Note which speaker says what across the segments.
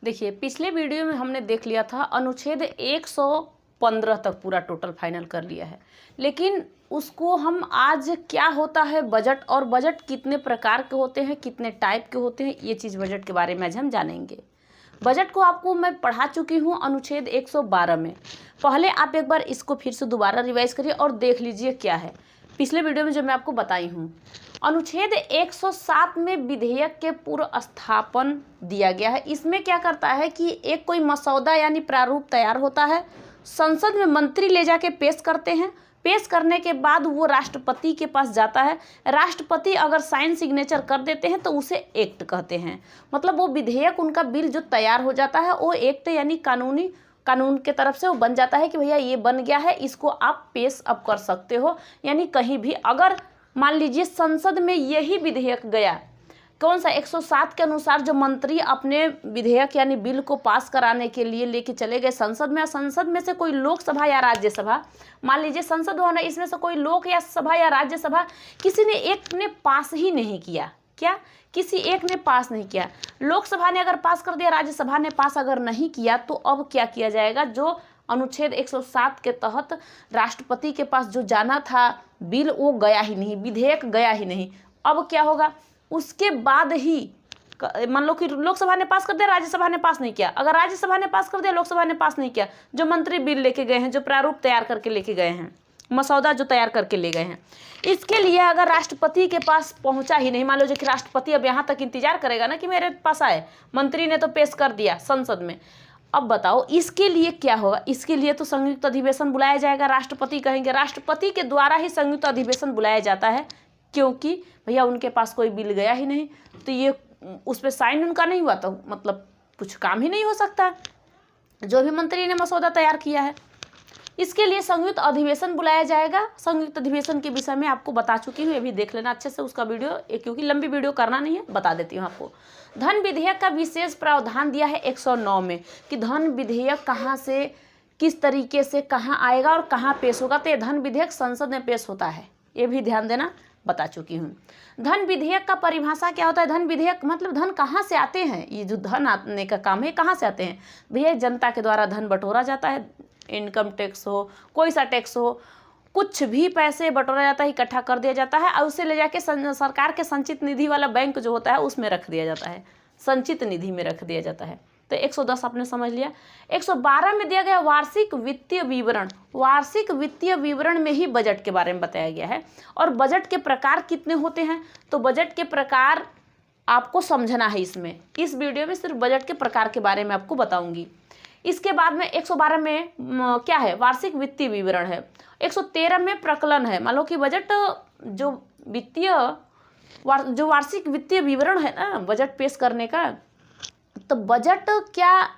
Speaker 1: देखिए, पिछले वीडियो में हमने देख लिया था अनुच्छेद 115 तक पूरा टोटल फाइनल कर लिया है, लेकिन उसको हम आज क्या होता है बजट और बजट कितने प्रकार के होते हैं, कितने टाइप के होते हैं, ये चीज़ बजट के बारे में आज हम जानेंगे। बजट को आपको मैं पढ़ा चुकी हूँ अनुच्छेद 112 में। पहले आप एक बार इसको फिर से दोबारा रिवाइज करिए और देख लीजिए क्या है पिछले वीडियो में जो मैं आपको बताई हूँ। अनुच्छेद 107 में विधेयक के पूर्व स्थापन दिया गया है। इसमें क्या करता है कि एक कोई मसौदा यानी प्रारूप तैयार होता है, संसद में मंत्री ले जाके पेश करते हैं, पेश करने के बाद वो राष्ट्रपति के पास जाता है। राष्ट्रपति अगर साइन सिग्नेचर कर देते हैं तो उसे एक्ट कहते हैं। मतलब वो विधेयक, उनका बिल जो तैयार हो जाता है वो एक्ट यानी कानून के तरफ से वो बन जाता है कि भैया ये बन गया है, इसको आप पेश अब कर सकते हो। यानी कहीं भी अगर मान लीजिए संसद में यही विधेयक गया, कौन सा 107 के अनुसार जो मंत्री अपने विधेयक यानी बिल को पास कराने के लिए लेके चले गए संसद में, संसद में से कोई लोकसभा या राज्यसभा, मान लीजिए संसद भवन है, इसमें से कोई लोक या सभा या राज्यसभा किसी ने एक ने पास ही नहीं किया, क्या किसी एक ने पास नहीं किया, लोकसभा ने अगर पास कर दिया, राज्यसभा ने पास अगर नहीं किया, तो अब क्या किया जाएगा, जो अनुच्छेद 107 के तहत राष्ट्रपति के पास जो जाना था बिल वो गया ही नहीं, विधेयक गया ही नहीं। अब क्या होगा, उसके बाद ही मान लो कि लोकसभा ने पास कर दिया, राज्यसभा ने पास नहीं किया, अगर राज्यसभा ने पास कर दिया, लोकसभा ने पास नहीं किया, जो मंत्री बिल लेके गए हैं, जो प्रारूप तैयार करके लेके गए हैं, मसौदा जो तैयार करके ले गए हैं, इसके लिए अगर राष्ट्रपति के पास पहुंचा ही नहीं, मान लो कि राष्ट्रपति अब यहाँ तक इंतजार करेगा ना कि मेरे पास आए, मंत्री ने तो पेश कर दिया संसद में, अब बताओ इसके लिए क्या होगा। इसके लिए तो संयुक्त अधिवेशन बुलाया जाएगा, राष्ट्रपति कहेंगे, राष्ट्रपति के द्वारा ही संयुक्त अधिवेशन बुलाया जाता है, क्योंकि भैया उनके पास कोई बिल गया ही नहीं, तो ये उस पर साइन उनका नहीं हुआ तो मतलब कुछ काम ही नहीं हो सकता जो भी मंत्री ने मसौदा तैयार किया है। इसके लिए संयुक्त अधिवेशन बुलाया जाएगा। संयुक्त अधिवेशन के विषय में आपको बता चुकी हूँ, ये भी देख लेना अच्छे से उसका वीडियो, क्योंकि लंबी वीडियो करना नहीं है, बता देती हूँ आपको। धन विधेयक का विशेष प्रावधान दिया है 109 में कि धन विधेयक कहाँ से किस तरीके से कहाँ आएगा और कहाँ पेश होगा, तो ये धन विधेयक संसद में पेश होता है, ये भी ध्यान देना, बता चुकी हूँ। धन विधेयक का परिभाषा क्या होता है, धन विधेयक मतलब धन कहाँ से आते हैं, ये जो धन आने का काम है कहाँ से आते हैं, भैया जनता के द्वारा धन बटोरा जाता है, इनकम टैक्स हो, कोई सा टैक्स हो, कुछ भी पैसे बटोरा जाता है, इकट्ठा कर दिया जाता है और उसे ले जाके सरकार के संचित निधि वाला बैंक जो होता है उसमें रख दिया जाता है, संचित निधि में रख दिया जाता है। तो 110 आपने समझ लिया। 112 में दिया गया वार्षिक वित्तीय विवरण, वार्षिक वित्तीय विवरण में ही बजट के बारे में बताया गया है। और बजट के प्रकार कितने होते हैं, तो बजट के प्रकार आपको समझना है इसमें, इस वीडियो में सिर्फ बजट के प्रकार के बारे में आपको बताऊंगी। इसके बाद में 112 में क्या है, वार्षिक वित्तीय विवरण है। 113 में प्रकलन है, मान लो कि बजट जो वित्तीय जो वार्षिक वित्तीय विवरण है ना बजट पेश करने का, तो बजट क्या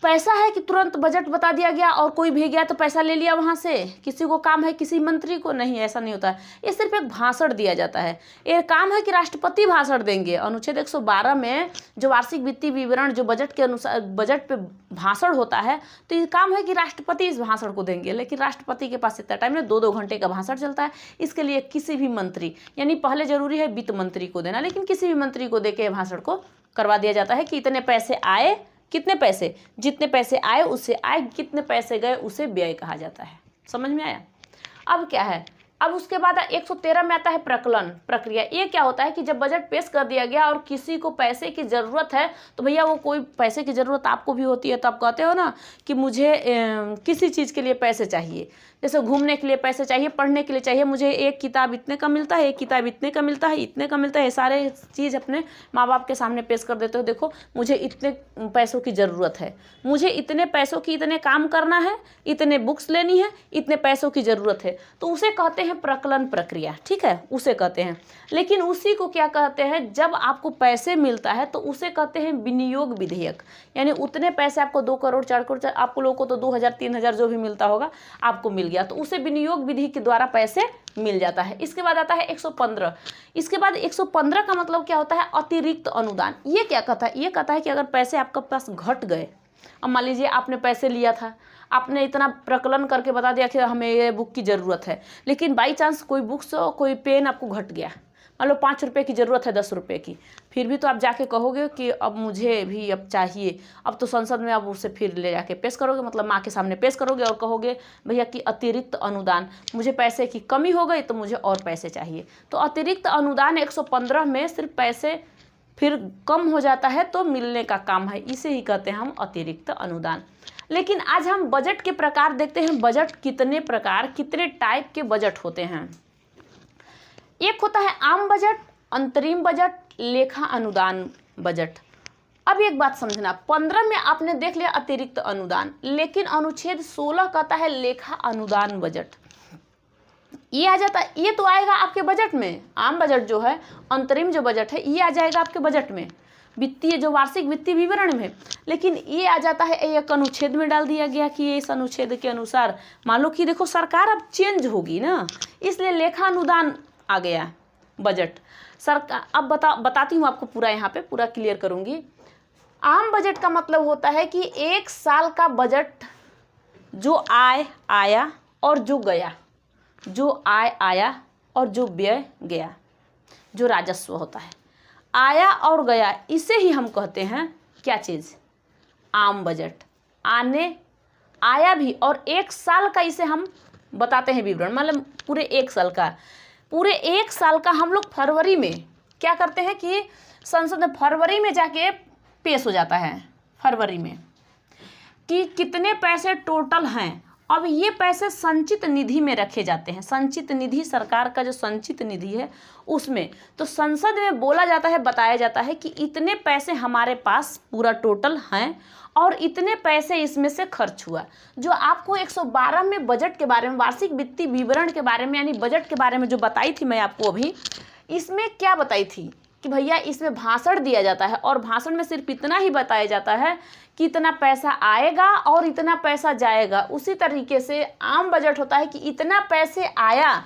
Speaker 1: पैसा है कि तुरंत बजट बता दिया गया और कोई भी गया तो पैसा ले लिया वहाँ से, किसी को काम है किसी मंत्री को नहीं, ऐसा नहीं होता है। ये सिर्फ एक भाषण दिया जाता है, ये काम है कि राष्ट्रपति भाषण देंगे। अनुच्छेद 112 में जो वार्षिक वित्तीय विवरण जो बजट के अनुसार बजट पे भाषण होता है, तो ये काम है कि राष्ट्रपति इस भाषण को देंगे, लेकिन राष्ट्रपति के पास इतना टाइम नहीं, 2-2 घंटे का भाषण चलता है। इसके लिए किसी भी मंत्री, यानी पहले जरूरी है वित्त मंत्री को देना, लेकिन किसी भी मंत्री को दे के भाषण को करवा दिया जाता है कि इतने पैसे आए, कितने पैसे, जितने पैसे आए उससे आए, कितने पैसे गए उसे व्यय कहा जाता है। समझ में आया। अब क्या है, अब उसके बाद 113 में आता है प्रकलन प्रक्रिया। ये क्या होता है कि जब बजट पेश कर दिया गया और किसी को पैसे की ज़रूरत है, तो भैया वो कोई पैसे की ज़रूरत आपको भी होती है, तो आप कहते हो ना कि मुझे किसी चीज़ के लिए पैसे चाहिए, जैसे घूमने के लिए पैसे चाहिए, पढ़ने के लिए चाहिए, मुझे एक किताब इतने का मिलता है, एक किताब इतने का मिलता है, इतने का मिलता है, सारे चीज़ अपने माँ बाप के सामने पेश कर देते हो, देखो मुझे इतने पैसों की ज़रूरत है, मुझे इतने पैसों की इतने काम करना है, इतने बुक्स लेनी है, इतने पैसों की ज़रूरत है, तो उसे कहते हैं प्रकलन प्रक्रिया। ठीक है, उसे कहते हैं। लेकिन उसी को क्या कहते हैं, जब आपको पैसे मिलता है तो उसे कहते हैं विनियोग विधेयक, यानी उतने पैसे आपको 2 करोड़ 4 करोड़, आपको लोगों को तो 2000-3000 जो भी मिलता होगा आपको मिल गया, तो उसे विनियोग विधि के द्वारा पैसे मिल जाता है। इसके बाद आता है 115। इसके बाद 115 का मतलब क्या होता है, अतिरिक्त अनुदान। ये क्या कहता है, ये कहता है कि अगर पैसे आपके पास घट गए, अब मान लीजिए आपने पैसे लिया था, आपने इतना प्रकलन करके बता दिया कि हमें ये बुक की ज़रूरत है, लेकिन बाई चांस कोई बुक्स कोई पेन आपको घट गया, मान लो 5 रुपये की ज़रूरत है 10 रुपये की, फिर भी तो आप जाके कहोगे कि अब मुझे भी अब चाहिए। अब तो संसद में आप उसे फिर ले जाके पेश करोगे, मतलब माँ के सामने पेश करोगे और कहोगे भैया कि अतिरिक्त अनुदान, मुझे पैसे की कमी हो गई तो मुझे और पैसे चाहिए। तो अतिरिक्त अनुदान 115 में सिर्फ पैसे फिर कम हो जाता है तो मिलने का काम है, इसे ही कहते हैं हम अतिरिक्त अनुदान। लेकिन आज हम बजट के प्रकार देखते हैं। बजट कितने प्रकार, कितने टाइप के बजट होते हैं। एक होता है आम बजट, अंतरिम बजट, लेखा अनुदान बजट। अब एक बात समझना, 15 में आपने देख लिया अतिरिक्त अनुदान, लेकिन अनुच्छेद 16 कहता है लेखा अनुदान बजट। ये आ जाता है, ये तो आएगा आपके बजट में। आम बजट जो है, अंतरिम जो बजट है, ये आ जाएगा आपके बजट में, वित्तीय जो वार्षिक वित्तीय विवरण में। लेकिन ये आ जाता है एक अनुच्छेद में डाल दिया गया कि इस अनुच्छेद के अनुसार, मान लो कि देखो सरकार अब चेंज होगी ना, इसलिए लेखा अनुदान आ गया बजट सरकार। अब बताती हूँ आपको पूरा, यहाँ पे पूरा क्लियर करूँगी। आम बजट का मतलब होता है कि एक साल का बजट, जो आय आया और जो गया, जो आय आया और जो व्यय गया, जो राजस्व होता है, आया और गया, इसे ही हम कहते हैं क्या चीज़, आम बजट। आने आया भी और एक साल का इसे हम बताते हैं विवरण, मतलब पूरे एक साल का। पूरे एक साल का हम लोग फरवरी में क्या करते हैं कि संसद में फरवरी में जाके पेश हो जाता है, फरवरी में कि कितने पैसे टोटल हैं। अब ये पैसे संचित निधि में रखे जाते हैं। संचित निधि, सरकार का जो संचित निधि है उसमें, तो संसद में बोला जाता है, बताया जाता है कि इतने पैसे हमारे पास पूरा टोटल हैं और इतने पैसे इसमें से खर्च हुआ। जो आपको 112 में बजट के बारे में, वार्षिक वित्तीय विवरण के बारे में, यानी बजट के बारे में जो बताई थी मैं आपको अभी, इसमें क्या बताई थी कि भैया इसमें भाषण दिया जाता है और भाषण में सिर्फ इतना ही बताया जाता है कि इतना पैसा आएगा और इतना पैसा जाएगा। उसी तरीके से आम बजट होता है कि इतना पैसे आया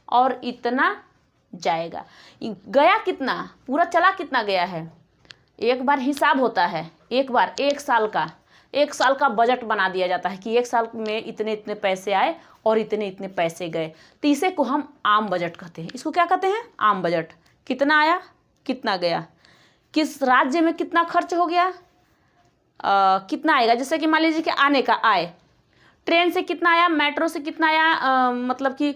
Speaker 1: और इतना जाएगा। गया कितना, पूरा चला कितना गया है, एक बार हिसाब होता है, एक बार एक साल का बजट बना दिया जाता है कि एक साल में इतने इतने पैसे आए और इतने इतने पैसे गए। तो इसे को हम आम बजट कहते हैं। इसको क्या कहते हैं, आम बजट। कितना आया, कितना गया, किस राज्य में कितना खर्च हो गया, कितना आएगा। जैसे कि मान लीजिए कि आने का आय, ट्रेन से कितना आया, मेट्रो से कितना आया, मतलब कि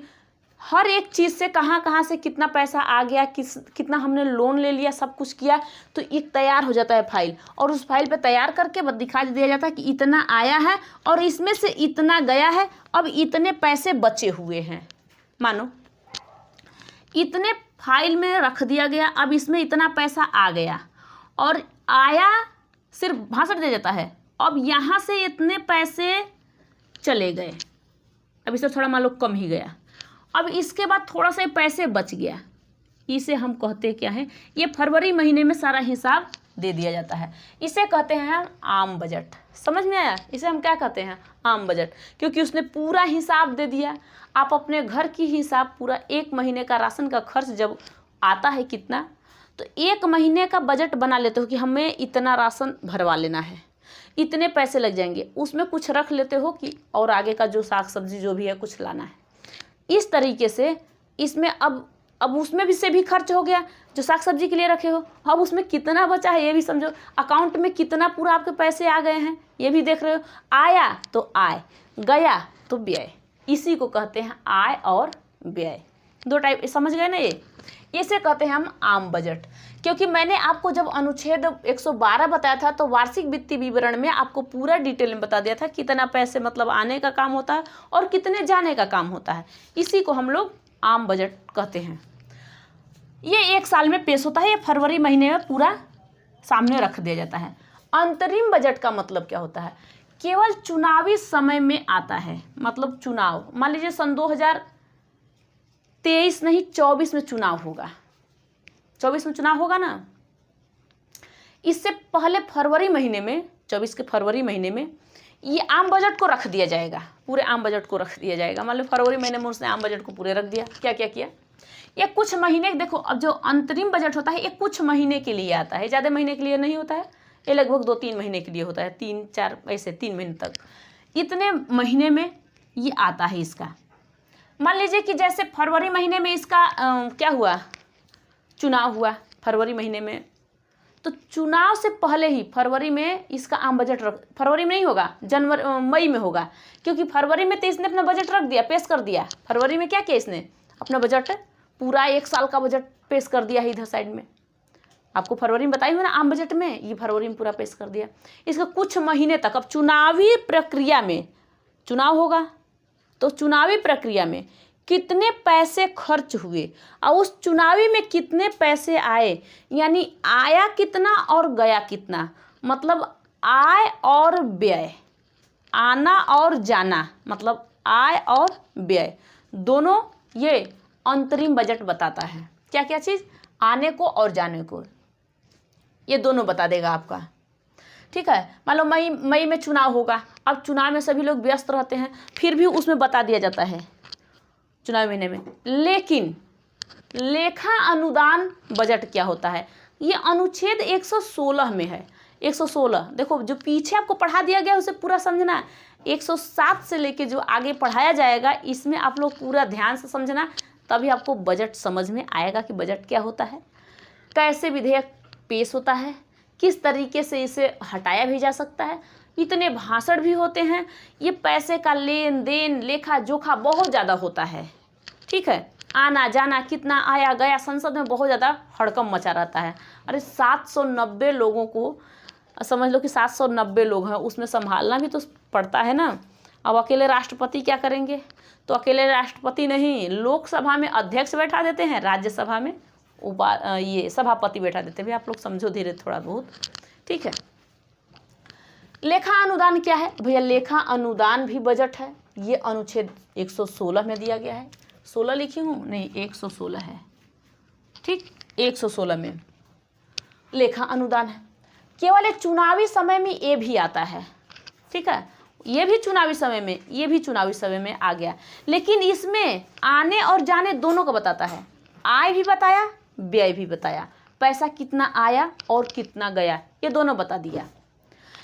Speaker 1: हर एक चीज़ से कहाँ कहाँ से कितना पैसा आ गया, कितना हमने लोन ले लिया, सब कुछ किया, तो एक तैयार हो जाता है फाइल, और उस फाइल पे तैयार करके बस दिखा दिया जाता है कि इतना आया है और इसमें से इतना गया है, अब इतने पैसे बचे हुए हैं। मानो इतने फाइल में रख दिया गया, अब इसमें इतना पैसा आ गया और आया, सिर्फ भाषण दिया जाता है, अब यहाँ से इतने पैसे चले गए, अब इससे थोड़ा मान लो कम ही गया, अब इसके बाद थोड़ा सा पैसे बच गया, इसे हम कहते क्या है, ये फरवरी महीने में सारा हिसाब दे दिया जाता है। इसे कहते हैं आम बजट। समझ में आया, इसे हम क्या कहते हैं, आम बजट, क्योंकि उसने पूरा हिसाब दे दिया। आप अपने घर की हिसाब, पूरा एक महीने का राशन का खर्च जब आता है कितना, तो एक महीने का बजट बना लेते हो कि हमें इतना राशन भरवा लेना है, इतने पैसे लग जाएंगे, उसमें कुछ रख लेते हो कि और आगे का जो साग सब्जी जो भी है कुछ लाना है। इस तरीके से इसमें अब उसमें भी से भी खर्च हो गया जो साग सब्जी के लिए रखे हो, अब उसमें कितना बचा है ये भी समझो, अकाउंट में कितना पूरा आपके पैसे आ गए हैं ये भी देख रहे हो। आया तो आय, गया तो व्यय, इसी को कहते हैं आय और व्यय। दो टाइप, समझ गए ना, ये इसे कहते हैं हम आम बजट। क्योंकि मैंने आपको जब अनुच्छेद 112 बताया था तो वार्षिक वित्तीय विवरण में आपको पूरा डिटेल में बता दिया था कितना पैसे मतलब आने का काम होता है और कितने जाने का काम होता है, इसी को हम लोग आम बजट कहते हैं। ये एक साल में पेश होता है, ये फरवरी महीने में पूरा सामने रख दिया जाता है। अंतरिम बजट का मतलब क्या होता है, केवल चुनावी समय में आता है, मतलब चुनाव, मान लीजिए सन 2023 नहीं 24 में चुनाव होगा, 24 में चुनाव होगा ना, इससे पहले फरवरी महीने में, 24 के फरवरी महीने में ये आम बजट को रख दिया जाएगा, पूरे आम बजट को रख दिया जाएगा। मान लो फरवरी महीने में उसने आम बजट को पूरे रख दिया। क्या क्या किया, ये कुछ महीने, देखो अब जो अंतरिम बजट होता है ये कुछ महीने के लिए आता है, ज़्यादा महीने के लिए नहीं होता है, ये लगभग 2-3 महीने के लिए होता है, 3-4 ऐसे 3 महीने तक, इतने महीने में ये आता है इसका। मान लीजिए कि जैसे फरवरी महीने में इसका क्या हुआ, चुनाव हुआ फरवरी महीने में, तो चुनाव से पहले ही फरवरी में इसका आम बजट फरवरी में नहीं होगा, मई में होगा, क्योंकि फरवरी में तो इसने अपना बजट रख दिया, पेश कर दिया। फरवरी में क्या किया इसने, अपना बजट पूरा 1 साल का बजट पेश कर दिया है इधर साइड में। आपको फरवरी में बताई हुई ना आम बजट में, ये फरवरी में पूरा पेश कर दिया। इसका कुछ महीने तक अब चुनावी प्रक्रिया में, चुनाव होगा तो चुनावी प्रक्रिया में कितने पैसे खर्च हुए और उस चुनावी में कितने पैसे आए, यानी आया कितना और गया कितना, मतलब आय और व्यय, आना और जाना, मतलब आय और व्यय दोनों ये अंतरिम बजट बताता है। क्या क्या चीज़, आने को और जाने को, ये दोनों बता देगा आपका। ठीक है, मान लो मई में चुनाव होगा, अब चुनाव में सभी लोग व्यस्त रहते हैं, फिर भी उसमें बता दिया जाता है चुनाव महीने में। लेकिन लेखा अनुदान बजट क्या होता है, ये अनुच्छेद 116 में है। 116 देखो, जो पीछे आपको पढ़ा दिया गया उसे पूरा समझना। 107 से लेके जो आगे पढ़ाया जाएगा इसमें आप लोग पूरा ध्यान से समझना, तभी आपको बजट समझ में आएगा कि बजट क्या होता है, कैसे विधेयक पेश होता है, किस तरीके से इसे हटाया भी जा सकता है। इतने भाषण भी होते हैं, ये पैसे का लेन देन लेखा जोखा बहुत ज़्यादा होता है। ठीक है, आना जाना कितना आया गया, संसद में बहुत ज़्यादा हड़कम मचा रहता है। अरे 790 लोगों को समझ लो कि 790 लोग हैं, उसमें संभालना भी तो पड़ता है ना। अब अकेले राष्ट्रपति क्या करेंगे, तो अकेले राष्ट्रपति नहीं, लोकसभा में अध्यक्ष बैठा देते हैं, राज्यसभा में ये सभापति बैठा देते हैं। भी आप लोग समझो धीरे थोड़ा बहुत। ठीक है, लेखा अनुदान क्या है भैया, लेखा अनुदान भी बजट है। ये अनुच्छेद 116 में दिया गया है। 16 लिखी हूँ, नहीं 116 है। ठीक, 116 में लेखा अनुदान है। केवल एक चुनावी समय में ये भी आता है। ठीक है, ये भी चुनावी समय में, ये भी चुनावी समय में आ गया, लेकिन इसमें आने और जाने दोनों को बताता है। आय भी बताया, व्यय भी बताया, पैसा कितना आया और कितना गया ये दोनों बता दिया।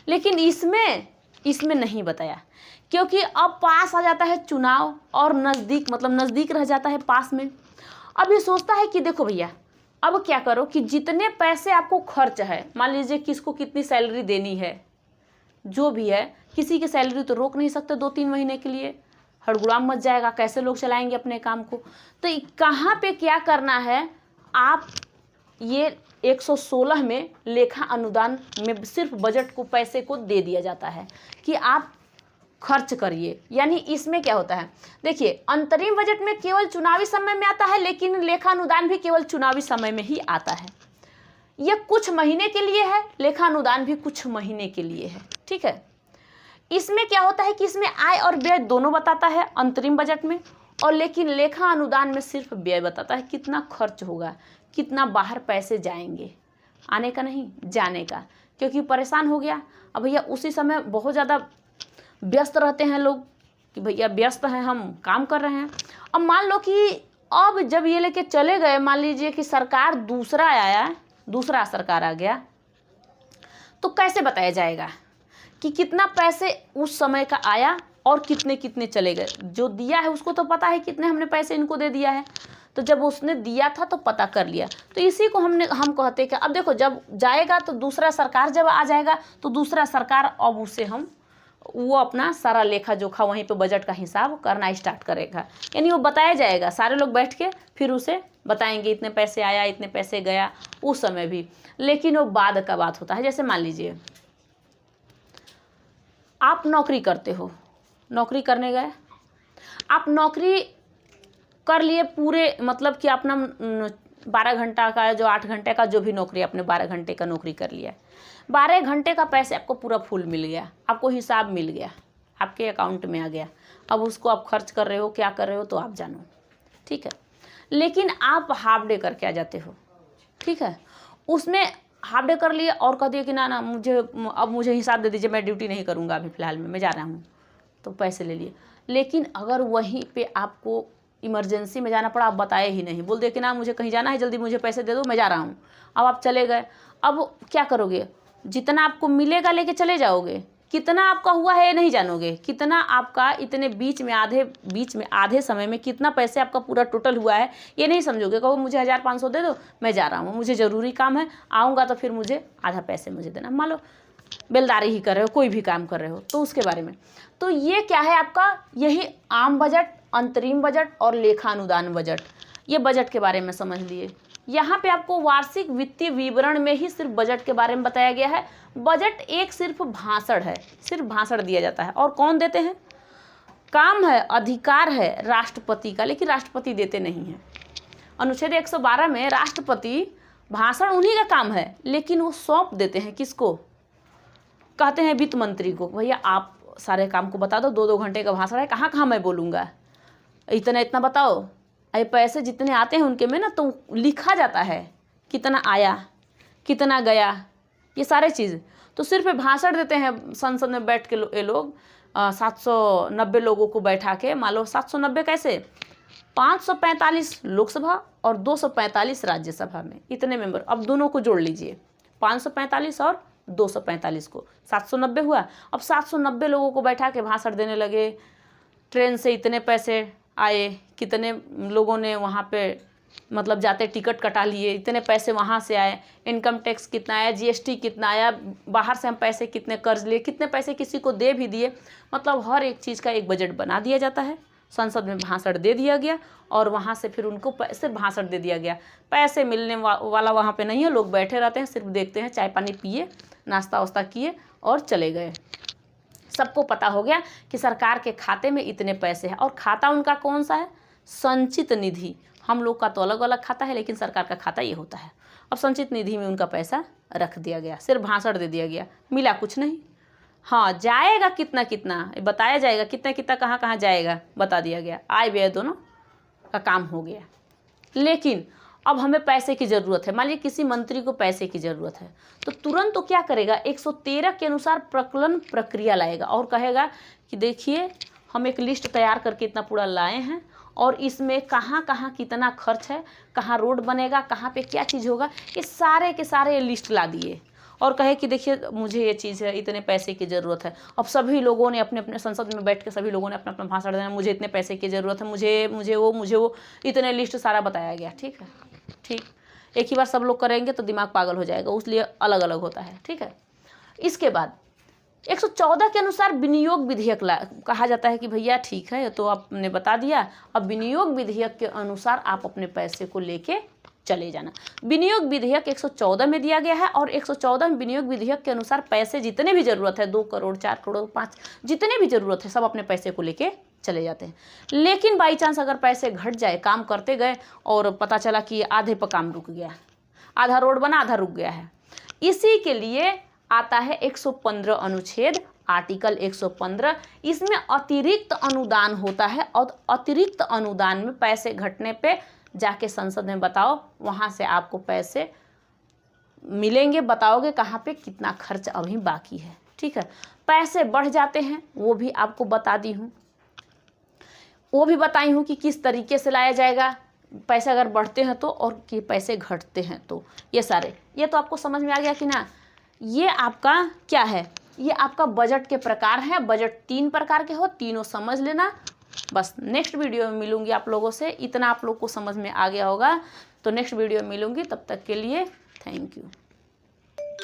Speaker 1: लेकिन इसमें नहीं बताया, क्योंकि अब पास आ जाता है चुनाव और नज़दीक, मतलब नज़दीक रह जाता है पास में। अब ये सोचता है कि देखो भैया, अब क्या करो कि जितने पैसे आपको खर्च है, मान लीजिए किसको कितनी सैलरी देनी है, जो भी है, किसी की सैलरी तो रोक नहीं सकते 2-3 महीने के लिए, हड़गुड़ाम मच जाएगा, कैसे लोग चलाएंगे अपने काम को। तो कहाँ पे क्या करना है, आप ये 116 में लेखा अनुदान में सिर्फ बजट को, पैसे को दे दिया जाता है कि आप खर्च करिए। यानी इसमें क्या होता है, देखिए अंतरिम बजट में केवल चुनावी समय में आता है, लेकिन लेखा अनुदान भी केवल चुनावी समय में ही आता है। यह कुछ महीने के लिए है, लेखा अनुदान भी कुछ महीने के लिए है। ठीक है, इसमें क्या होता है कि इसमें आय और व्यय दोनों बताता है अंतरिम बजट में, और लेकिन लेखा अनुदान में सिर्फ व्यय बताता है, कितना खर्च होगा, कितना बाहर पैसे जाएंगे, आने का नहीं जाने का। क्योंकि परेशान हो गया, अब भैया उसी समय बहुत ज़्यादा व्यस्त रहते हैं लोग कि भैया व्यस्त हैं, हम काम कर रहे हैं। अब मान लो कि अब जब ये लेके चले गए, मान लीजिए कि सरकार दूसरा आया, दूसरा सरकार आ गया, तो कैसे बताया जाएगा कि कितना पैसे उस समय का आया और कितने कितने चले गए। जो दिया है उसको तो पता है कितने हमने पैसे इनको दे दिया है, तो जब उसने दिया था तो पता कर लिया। तो इसी को हम कहते हैं कि अब देखो जब जाएगा तो दूसरा सरकार जब आ जाएगा तो दूसरा सरकार अब उसे वो अपना सारा लेखा जोखा वहीं पे बजट का हिसाब करना स्टार्ट करेगा। यानी वो बताया जाएगा, सारे लोग बैठ के फिर उसे बताएंगे इतने पैसे आया, इतने पैसे गया, उस समय भी। लेकिन वो बाद का बात होता है। जैसे मान लीजिए आप नौकरी करते हो, नौकरी करने गए, आप नौकरी कर लिए पूरे, मतलब कि अपना 12 घंटा का, जो 8 घंटे का जो भी नौकरी, आपने 12 घंटे का नौकरी कर लिया, 12 घंटे का पैसे आपको पूरा फुल मिल गया, आपको हिसाब मिल गया, आपके अकाउंट में आ गया। अब उसको आप खर्च कर रहे हो, क्या कर रहे हो तो आप जानो। ठीक है, लेकिन आप हाफ डे करके आ जाते हो। ठीक है, उसमें हाफ डे कर लिए और कह दिए कि ना मुझे हिसाब दे दीजिए, मैं ड्यूटी नहीं करूँगा अभी फ़िलहाल में, मैं जा रहा हूँ, तो पैसे ले लिए। लेकिन अगर वहीं पे आपको इमरजेंसी में जाना पड़ा, आप बताए ही नहीं, बोल दे कि ना मुझे कहीं जाना है, जल्दी मुझे पैसे दे दो, मैं जा रहा हूँ। अब आप चले गए, अब क्या करोगे, जितना आपको मिलेगा लेके चले जाओगे कितना आपका हुआ है ये नहीं जानोगे, कितना आपका इतने बीच में आधे समय में कितना पैसे आपका पूरा टोटल हुआ है ये नहीं समझोगे। कहो मुझे 1500 दे दो, मैं जा रहा हूँ, मुझे ज़रूरी काम है, आऊँगा तो फिर मुझे आधा पैसे मुझे देना। मान लो बेलदारी ही कर रहे हो, कोई भी काम कर रहे हो, तो उसके बारे में। तो ये क्या है आपका, यही आम बजट, अंतरिम बजट और लेखा अनुदान बजट, ये बजट के बारे में समझ लिए। यहाँ पे आपको वार्षिक वित्तीय विवरण में ही सिर्फ बजट के बारे में बताया गया है। बजट एक सिर्फ भाषण है, सिर्फ भाषण दिया जाता है। और कौन देते हैं, काम है, अधिकार है राष्ट्रपति का, लेकिन राष्ट्रपति देते नहीं हैं। अनुच्छेद 112 में राष्ट्रपति, भाषण उन्हीं का काम है, लेकिन वो सौंप देते हैं किसको, कहते हैं वित्त मंत्री को, भैया आप सारे काम को बता दो, 2-2 घंटे का भाषण है, कहाँ कहाँ मैं बोलूँगा, इतना इतना बताओ। अरे पैसे जितने आते हैं उनके में ना तो लिखा जाता है कितना आया कितना गया, ये सारे चीज़। तो सिर्फ भाषण देते हैं संसद में बैठ के ये लोग 790 लोगों को बैठा के, मान लो 790 कैसे, 545 लोकसभा और 245 राज्यसभा में, इतने मेंबर। अब दोनों को जोड़ लीजिए, 545 और 245 को 790 हुआ। अब 790 लोगों को बैठा के भाषण देने लगे, ट्रेन से इतने पैसे आए, कितने लोगों ने वहाँ पे मतलब जाते टिकट कटा लिए, इतने पैसे वहाँ से आए, इनकम टैक्स कितना आया, जीएसटी कितना आया, बाहर से हम पैसे कितने कर्ज लिए, कितने पैसे किसी को दे भी दिए। मतलब हर एक चीज़ का एक बजट बना दिया जाता है, संसद में भाषण दे दिया गया और वहाँ से फिर उनको सिर्फ भाषण दे दिया गया। पैसे मिलने वाला वहाँ पे नहीं है, लोग बैठे रहते हैं, सिर्फ देखते हैं, चाय पानी पिए, नाश्ता वास्ता किए और चले गए। सबको पता हो गया कि सरकार के खाते में इतने पैसे हैं। और खाता उनका कौन सा है, संचित निधि। हम लोग का तो अलग अलग खाता है, लेकिन सरकार का खाता ये होता है। अब संचित निधि में उनका पैसा रख दिया गया, सिर्फ भाषण दे दिया गया, मिला कुछ नहीं। हाँ, जाएगा कितना कितना बताया जाएगा, कितना कितना कहाँ कहाँ जाएगा बता दिया गया, आय व्यय दोनों का काम हो गया। लेकिन अब हमें पैसे की ज़रूरत है, मान लीजिए किसी मंत्री को पैसे की ज़रूरत है, तो तुरंत तो क्या करेगा, 113 के अनुसार प्रकलन प्रक्रिया लाएगा और कहेगा कि देखिए हम एक लिस्ट तैयार करके इतना पूरा लाए हैं और इसमें कहाँ कहाँ कितना खर्च है, कहाँ रोड बनेगा, कहाँ पे क्या चीज़ होगा, ये सारे के सारे लिस्ट ला दिए और कहे कि देखिए मुझे ये चीज़ है, इतने पैसे की ज़रूरत है। अब सभी लोगों ने अपने अपने संसद में बैठ के सभी लोगों ने अपना अपना भाषण देना, मुझे इतने पैसे की ज़रूरत है, मुझे वो इतने लिस्ट सारा बताया गया। ठीक है, ठीक, एक ही बार सब लोग करेंगे तो दिमाग पागल हो जाएगा, उसलिए अलग अलग होता है। ठीक है, इसके बाद 114 के अनुसार विनियोग विधेयक कहा जाता है कि भैया ठीक है तो आपने बता दिया, अब विनियोग विधेयक के अनुसार आप अपने पैसे को लेके चले जाना। विनियोग विधेयक 114 में दिया गया है और 114 विनियोग विधेयक के अनुसार पैसे जितने भी ज़रूरत है, 2 करोड़ 4 करोड़ 5 जितने भी ज़रूरत है, सब अपने पैसे को लेके चले जाते हैं। लेकिन बाई चांस अगर पैसे घट जाए, काम करते गए और पता चला कि आधे पर काम रुक गया, आधा रोड बना आधा रुक गया है, इसी के लिए आता है 115 अनुच्छेद, आर्टिकल 115। इसमें अतिरिक्त अनुदान होता है और अतिरिक्त अनुदान में पैसे घटने पे जाके संसद में बताओ, वहाँ से आपको पैसे मिलेंगे, बताओगे कहाँ पे कितना खर्च अभी बाकी है। ठीक है, पैसे बढ़ जाते हैं वो भी आपको बता दी हूँ, वो भी बताई हूँ कि किस तरीके से लाया जाएगा, पैसे अगर बढ़ते हैं तो और कि पैसे घटते हैं तो, ये सारे, ये तो आपको समझ में आ गया कि ना। ये आपका क्या है, ये आपका बजट के प्रकार हैं। बजट 3 प्रकार के हो, तीनों समझ लेना। बस नेक्स्ट वीडियो में मिलूंगी आप लोगों से, इतना आप लोग को समझ में आ गया होगा तो नेक्स्ट वीडियो में मिलूंगी। तब तक के लिए थैंक यू।